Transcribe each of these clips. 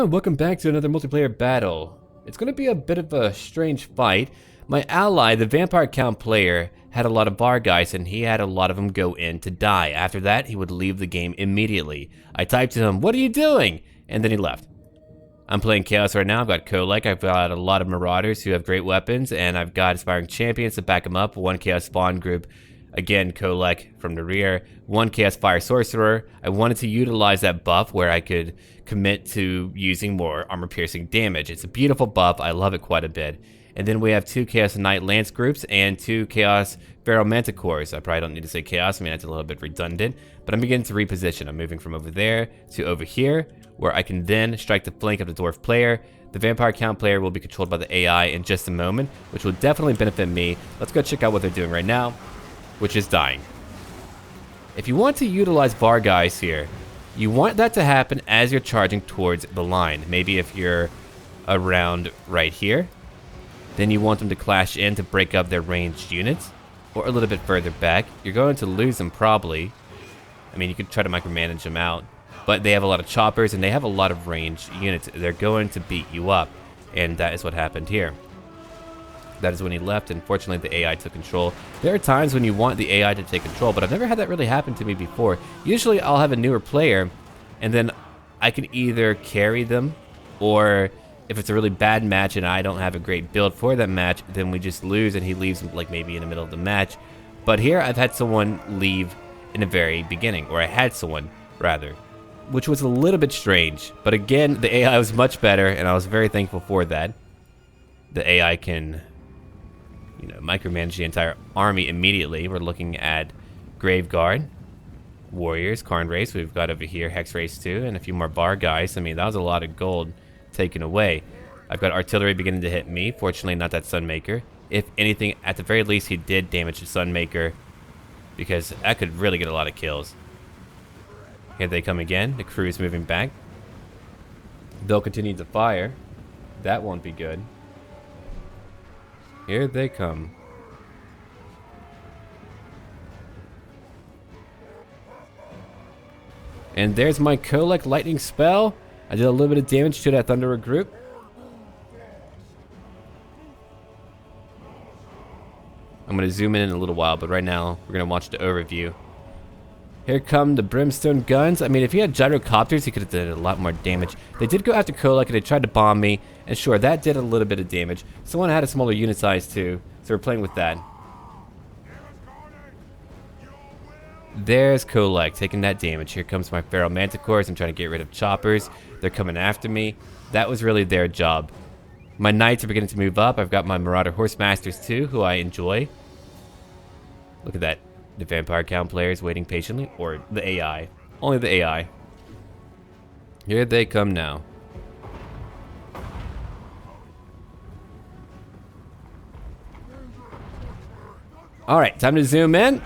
Hello, welcome back to another multiplayer battle. It's going to be a bit of a strange fight. My ally, the vampire count player, had a lot of bar guys and he had a lot of them go in to die. After that, he would leave the game immediately. I typed to him, "What are you doing?" And then he left. I'm playing Chaos right now. I've got KHOLEK, I've got a lot of Marauders who have great weapons, and I've got Aspiring Champions to back them up. One Chaos Spawn group. Again, KHOLEK from the rear. One Chaos Fire Sorcerer. I wanted to utilize that buff where I could commit to using more armor-piercing damage. It's a beautiful buff. I love it quite a bit. And then we have two Chaos Knight Lance groups and two Chaos Feral Manticores. I probably don't need to say Chaos. I mean, that's a little bit redundant. But I'm beginning to reposition. I'm moving from over there to over here, where I can then strike the flank of the Dwarf player. The Vampire Count player will be controlled by the AI in just a moment, which will definitely benefit me. Let's go check out what they're doing right now, which is dying. If you want to utilize bar guys here, you want that to happen as you're charging towards the line. Maybe if you're around right here, then you want them to clash in to break up their ranged units, or a little bit further back. You're going to lose them probably. I mean, you could try to micromanage them out, but they have a lot of choppers and they have a lot of ranged units. They're going to beat you up, and that is what happened here. That is when he left, and fortunately the AI took control. There are times when you want the AI to take control, but I've never had that really happen to me before. Usually I'll have a newer player, and then I can either carry them, or if it's a really bad match and I don't have a great build for that match, then we just lose and he leaves like maybe in the middle of the match. But here I've had someone leave in the very beginning, or I had someone rather, which was a little bit strange. But again, the AI was much better, and I was very thankful for that. The AI can, you know, micromanage the entire army immediately. We're looking at Graveguard, Warriors, Karn Race. We've got over here Hex Race 2, and a few more bar guys. I mean, that was a lot of gold taken away. I've got artillery beginning to hit me. Fortunately, not that Sunmaker. If anything, at the very least, he did damage the Sunmaker, because that could really get a lot of kills. Here they come again. The crew is moving back. They'll continue to fire. That won't be good. Here they come. And there's my KHOLEK lightning spell. I did a little bit of damage to that Thunderer group. I'm going to zoom in a little while, but right now we're going to watch the overview. Here come the Brimstone guns. I mean, if he had gyrocopters, he could have done a lot more damage. They did go after KHOLEK and they tried to bomb me. And sure, that did a little bit of damage. Someone had a smaller unit size too, so we're playing with that. There's KHOLEK taking that damage. Here comes my Feral Manticores. I'm trying to get rid of choppers. They're coming after me. That was really their job. My Knights are beginning to move up. I've got my Marauder Horsemasters too, who I enjoy. Look at that. The Vampire Count players waiting patiently, or the AI. Only the AI. Here they come now. Alright, time to zoom in.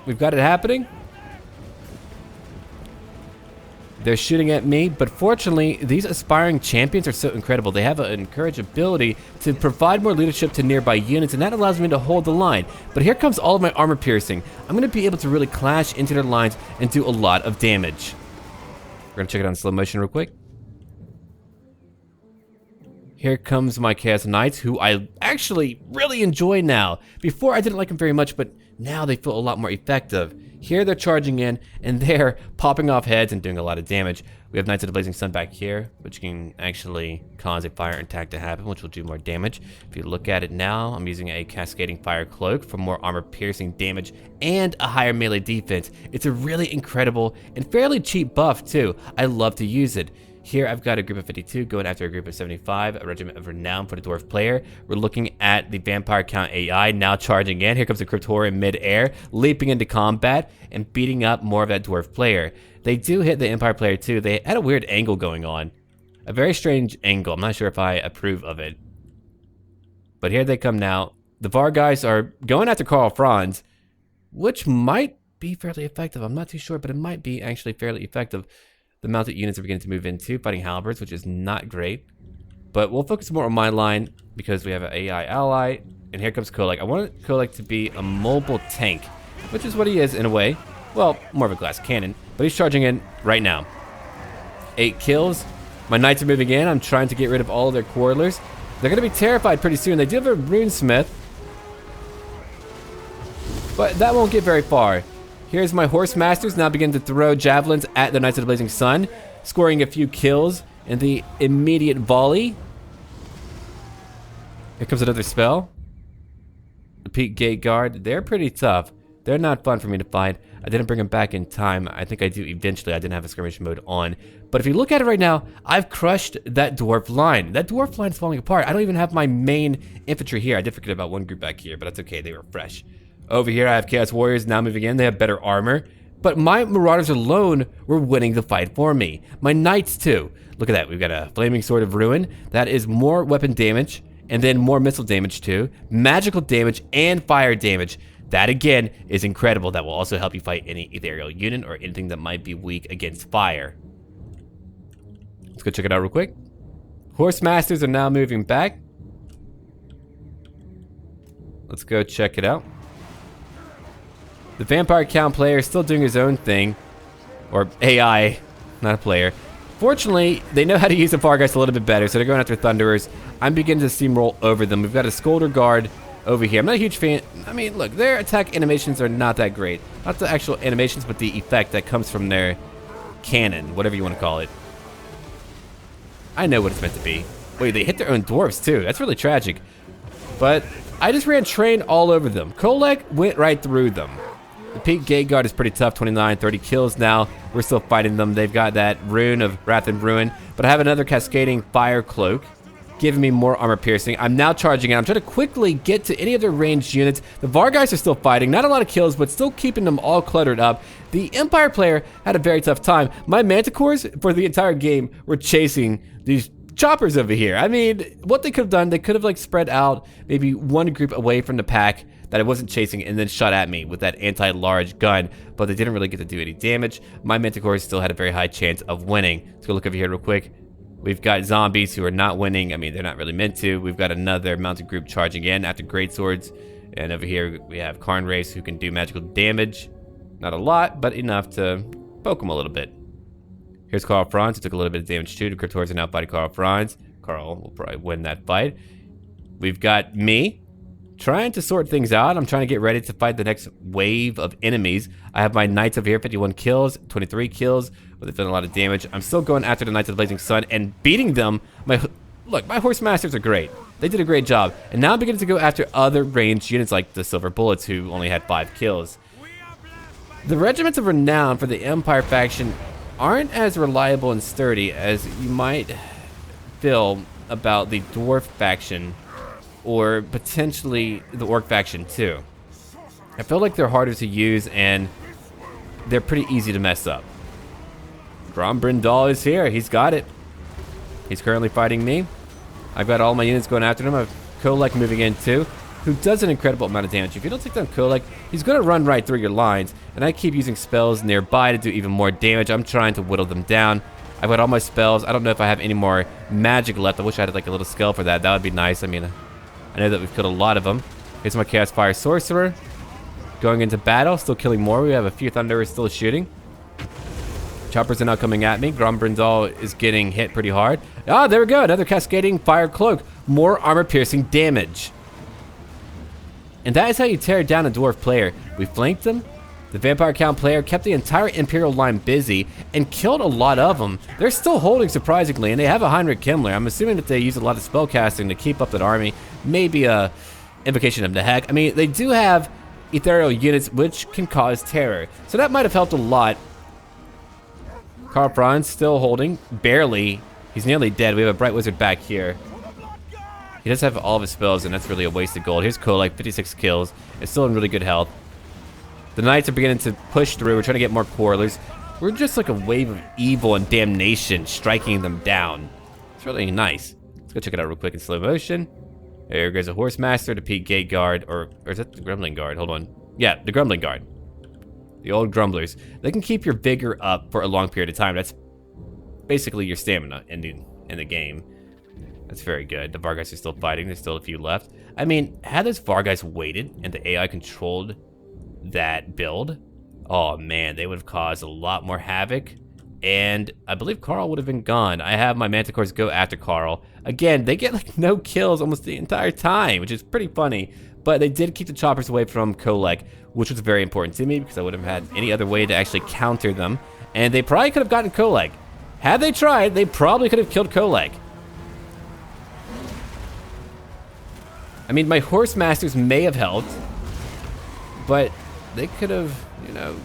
We've got it happening. They're shooting at me, but fortunately, these aspiring champions are so incredible. They have an encourage ability to provide more leadership to nearby units, and that allows me to hold the line. But here comes all of my armor piercing. I'm going to be able to really clash into their lines and do a lot of damage. We're going to check it out in slow motion real quick. Here comes my Chaos Knights, who I actually really enjoy now. Before, I didn't like them very much, but now they feel a lot more effective. Here they're charging in, and they're popping off heads and doing a lot of damage. We have Knights of the Blazing Sun back here, which can actually cause a fire attack to happen, which will do more damage. If you look at it now, I'm using a Cascading Fire Cloak for more armor-piercing damage and a higher melee defense. It's a really incredible and fairly cheap buff, too. I love to use it. Here I've got a group of 52 going after a group of 75, a regiment of renown for the Dwarf player. We're looking at the Vampire Count AI now charging in. Here comes the Crypt Horror in mid-air, leaping into combat and beating up more of that Dwarf player. They do hit the Empire player too. They had a weird angle going on. A very strange angle. I'm not sure if I approve of it. But here they come now. The VAR guys are going after Karl Franz, which might be fairly effective. I'm not too sure, but it might be actually fairly effective. The mounted units are beginning to move into fighting halberds, which is not great. But we'll focus more on my line because we have an AI ally. And here comes KHOLEK. I want KHOLEK to be a mobile tank, which is what he is in a way. Well, more of a glass cannon, but he's charging in right now. 8 kills. My knights are moving in. I'm trying to get rid of all of their quarterers. They're going to be terrified pretty soon. They do have a runesmith, but that won't get very far. Here's my horse masters now begin to throw javelins at the Knights of the Blazing Sun, scoring a few kills in the immediate volley. Here comes another spell. The Peak Gate Guard, they're pretty tough. They're not fun for me to fight. I didn't bring them back in time. I think I do eventually. I didn't have a skirmish mode on. But if you look at it right now, I've crushed that dwarf line. That dwarf line is falling apart. I don't even have my main infantry here. I did forget about one group back here, but that's okay. They were fresh. Over here, I have Chaos Warriors now moving in. They have better armor. But my Marauders alone were winning the fight for me. My Knights, too. Look at that. We've got a Flaming Sword of Ruin. That is more weapon damage, and then more missile damage, too. Magical damage and fire damage. That, again, is incredible. That will also help you fight any ethereal unit or anything that might be weak against fire. Let's go check it out real quick. Horse Masters are now moving back. Let's go check it out. The Vampire Count player is still doing his own thing. Or AI, not a player. Fortunately, they know how to use the Fargeist a little bit better, so they're going after Thunderers. I'm beginning to steamroll over them. We've got a Scolder Guard over here. I'm not a huge fan. I mean, look, their attack animations are not that great. Not the actual animations, but the effect that comes from their cannon, whatever you want to call it. I know what it's meant to be. Wait, they hit their own dwarves too. That's really tragic. But I just ran train all over them. KHOLEK went right through them. The Peak Gate Guard is pretty tough, 29, 30 kills now. We're still fighting them. They've got that rune of Wrath and Ruin, but I have another cascading fire cloak, giving me more armor piercing. I'm now charging out. I'm trying to quickly get to any of their ranged units. The Vargeist are still fighting. Not a lot of kills, but still keeping them all cluttered up. The Empire player had a very tough time. My Manticores for the entire game were chasing these choppers over here. I mean, what they could have done, they could have like spread out maybe one group away from the pack that I wasn't chasing and then shot at me with that anti-large gun, but they didn't really get to do any damage. My Manticores still had a very high chance of winning. Let's go look over here real quick. We've got zombies who are not winning. I mean, they're not really meant to. We've got another mounted group charging in after greatswords. And over here, we have Karn Race who can do magical damage. Not a lot, but enough to poke them a little bit. Here's Karl Franz, who took a little bit of damage too. The Cryptors are now fighting Karl Franz. Karl will probably win that fight. We've got me trying to sort things out. I'm trying to get ready to fight the next wave of enemies. I have my Knights over here, 51 kills, 23 kills, but they've done a lot of damage. I'm still going after the Knights of the Blazing Sun and beating them. Look, my Horse Masters are great. They did a great job. And now I'm beginning to go after other ranged units like the Silver Bullets, who only had 5 kills. The Regiments of Renown for the Empire faction aren't as reliable and sturdy as you might feel about the Dwarf faction, or potentially the Orc faction too. I feel like they're harder to use and they're pretty easy to mess up. Grombrindal is here. He's got it. He's currently fighting me. I've got all my units going after him. I have KHOLEK moving in too, who does an incredible amount of damage. If you don't take down KHOLEK, he's going to run right through your lines, and I keep using spells nearby to do even more damage. I'm trying to whittle them down. I've got all my spells. I don't know if I have any more magic left. I wish I had like a little skill for that. That would be nice. I mean, I know that we've killed a lot of them. Here's my Chaos Fire Sorcerer going into battle, still killing more. We have a few Thunderers still shooting. Choppers are now coming at me. Grombrindal is getting hit pretty hard. Ah, there we go. Another Cascading Fire Cloak. More armor-piercing damage. And that is how you tear down a Dwarf player. We flanked them. The Vampire Count player kept the entire Imperial line busy and killed a lot of them. They're still holding, surprisingly, and they have a Heinrich Himmler. I'm assuming that they use a lot of spellcasting to keep up that army. Maybe a Invocation of the Heck. I mean, they do have ethereal units which can cause terror, so that might have helped a lot. Karl Franz still holding, barely. He's nearly dead. We have a Bright Wizard back here. He does have all of his spells, and that's really a waste of gold. Here's KHOLEK, 56 kills. It's still in really good health. The Knights are beginning to push through. We're trying to get more Quarrelers. We're just like a wave of evil and damnation striking them down. It's really nice. Let's go check it out real quick in slow motion. There goes a Horse Master, the Peak Gate Guard, or is that the Grumbling Guard? Hold on. Yeah, the Grumbling Guard. The old Grumblers. They can keep your vigor up for a long period of time. That's basically your stamina in the game. That's very good. The Vargeist are still fighting. There's still a few left. I mean, had those Vargeist waited and the AI controlled that build, oh man, they would have caused a lot more havoc And I believe Carl would have been gone. I have my Manticores go after Carl. Again, they get like no kills almost the entire time, which is pretty funny. But they did keep the choppers away from KHOLEK, which was very important to me because I wouldn't have had any other way to actually counter them. And they probably could have gotten KHOLEK. Had they tried, they probably could have killed KHOLEK. I mean, my Horse Masters may have helped, but they could have, you know,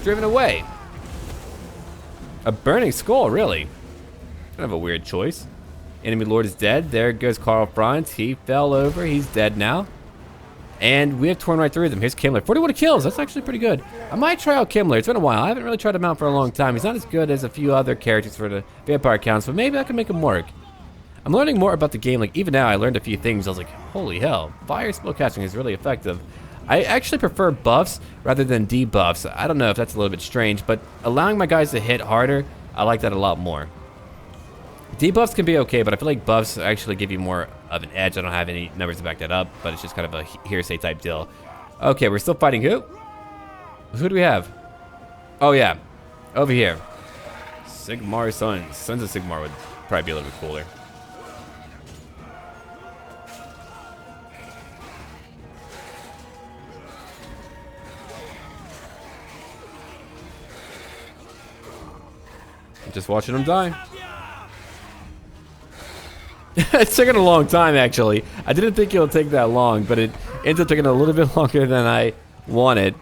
driven away. A burning skull, really? Kind of a weird choice. Enemy Lord is dead. There goes Karl Franz. He fell over. He's dead now. And we have torn right through them. Here's Kimmler. 41 kills. That's actually pretty good. I might try out Kimmler. It's been a while. I haven't really tried him out for a long time. He's not as good as a few other characters for the vampire counts, but maybe I can make him work. I'm learning more about the game. Like, even now, I learned a few things. I was like, holy hell. Fire spellcasting is really effective. I actually prefer buffs rather than debuffs. I don't know if that's a little bit strange, but allowing my guys to hit harder, I like that a lot more. Debuffs can be okay, but I feel like buffs actually give you more of an edge. I don't have any numbers to back that up, but it's just kind of a hearsay type deal. Okay, we're still fighting who? Who do we have? Oh yeah, over here. Sigmar Sons. Sons of Sigmar would probably be a little bit cooler. Just watching them die. It's taken a long time, actually. I didn't think it would take that long, but it ended up taking a little bit longer than I wanted.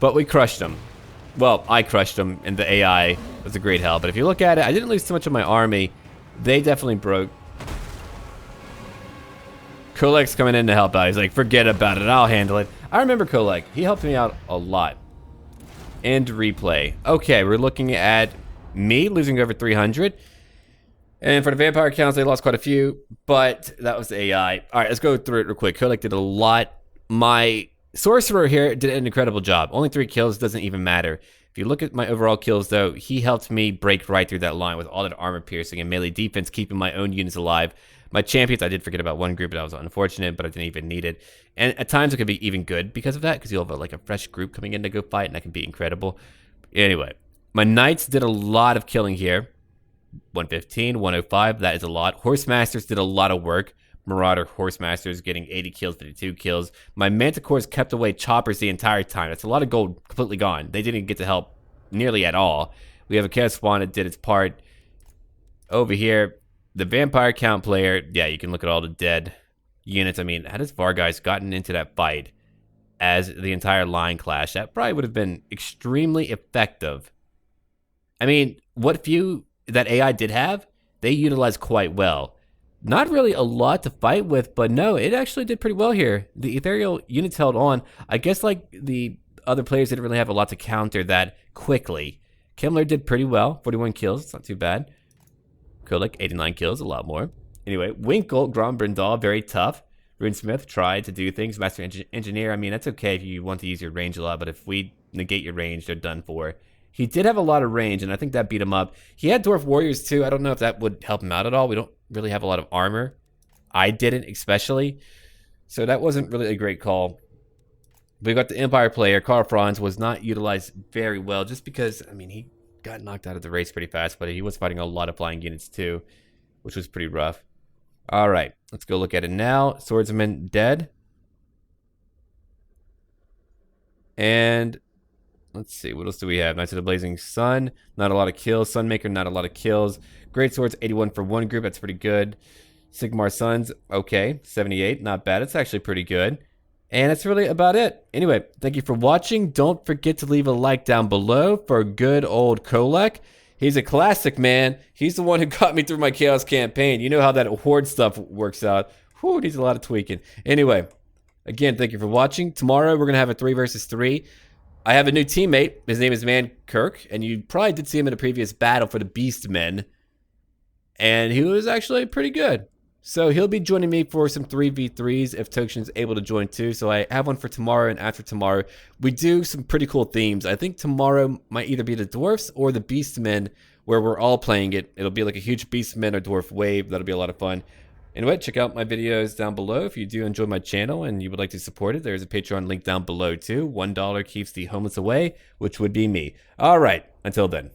But we crushed them. Well, I crushed them, and the AI was a great help. But if you look at it, I didn't lose too much of my army. They definitely broke. KHOLEK's coming in to help out. He's like, forget about it. I'll handle it. I remember KHOLEK. He helped me out a lot. End replay. Okay, we're looking at me losing over 300. And for the vampire counts, they lost quite a few, but that was the AI. All right, let's go through it real quick. KHOLEK did a lot. My sorcerer here did an incredible job. Only 3 kills, doesn't even matter. If you look at my overall kills, though, he helped me break right through that line with all that armor piercing and melee defense, keeping my own units alive. My champions, I did forget about one group, but that was unfortunate, but I didn't even need it. And at times, it could be even good because of that, because you'll have like a fresh group coming in to go fight, and that can be incredible. Anyway, my knights did a lot of killing here. 115, 105, that is a lot. Horse Masters did a lot of work. Marauder Horse Masters getting 80 kills, 52 kills. My Manticores kept away choppers the entire time. That's a lot of gold completely gone. They didn't get to help nearly at all. We have a Chaos Spawn that did its part. Over here, the Vampire Count player, yeah, you can look at all the dead units. I mean, had his Vargas gotten into that fight as the entire line clash, that probably would have been extremely effective. I mean, what few that AI did have, they utilized quite well. Not really a lot to fight with, but no, it actually did pretty well here. The ethereal units held on. I guess like the other players didn't really have a lot to counter that quickly. Kimmler did pretty well, 41 kills, it's not too bad. KHOLEK, 89 kills, a lot more. Anyway, Winkle, Grom Brindal, very tough. Runesmith tried to do things. Master Engineer, I mean, that's okay if you want to use your range a lot, but if we negate your range, they're done for. He did have a lot of range, and I think that beat him up. He had Dwarf Warriors, too. I don't know if that would help him out at all. We don't really have a lot of armor. I didn't, especially. So that wasn't really a great call. We got the Empire player. Karl Franz was not utilized very well, just because, I mean, he got knocked out of the race pretty fast, but he was fighting a lot of flying units, too, which was pretty rough. All right, let's go look at it now. Swordsman dead. And let's see, what else do we have? Knights of the Blazing Sun, not a lot of kills. Sunmaker, not a lot of kills. Great Swords, 81 for one group, that's pretty good. Sigmar Sons, okay, 78, not bad. It's actually pretty good. And that's really about it. Anyway, thank you for watching. Don't forget to leave a like down below for good old KHOLEK. He's a classic, man. He's the one who got me through my Chaos campaign. You know how that Horde stuff works out. Whew, needs a lot of tweaking. Anyway, again, thank you for watching. Tomorrow, we're going to have a 3 versus 3. I have a new teammate. His name is Man Kirk, and you probably did see him in a previous battle for the Beastmen. And he was actually pretty good. So he'll be joining me for some 3v3s if Tokshin's able to join too. So I have one for tomorrow and after tomorrow. We do some pretty cool themes. I think tomorrow might either be the Dwarfs or the Beastmen, where we're all playing it. It'll be like a huge Beastmen or Dwarf wave. That'll be a lot of fun. Anyway, check out my videos down below if you do enjoy my channel and you would like to support it. There's a Patreon link down below too. $1 keeps the homeless away, which would be me. All right, until then.